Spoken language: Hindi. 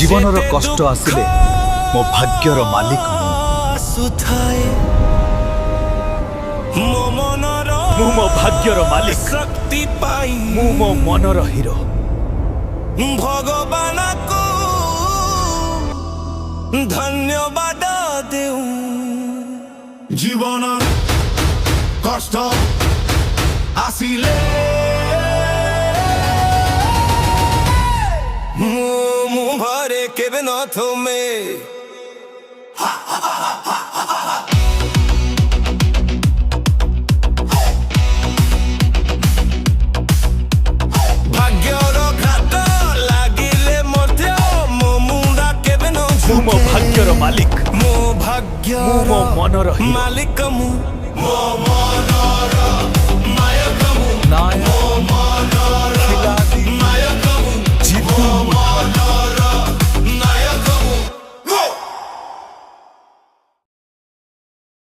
जीवनर कष्ट आसिले मो भाग्यर मालिक मु मो भाग्यर मालिक शक्ति पाई मु मो मनर हिरो भगवान को धन्यवाद देऊ जीवन कष्ट आसिले मु भरे केबे न थमे मो भाग्यर मालिक मो भाग्य मो मनर हिरो मालिक मो मनर नायक मो मन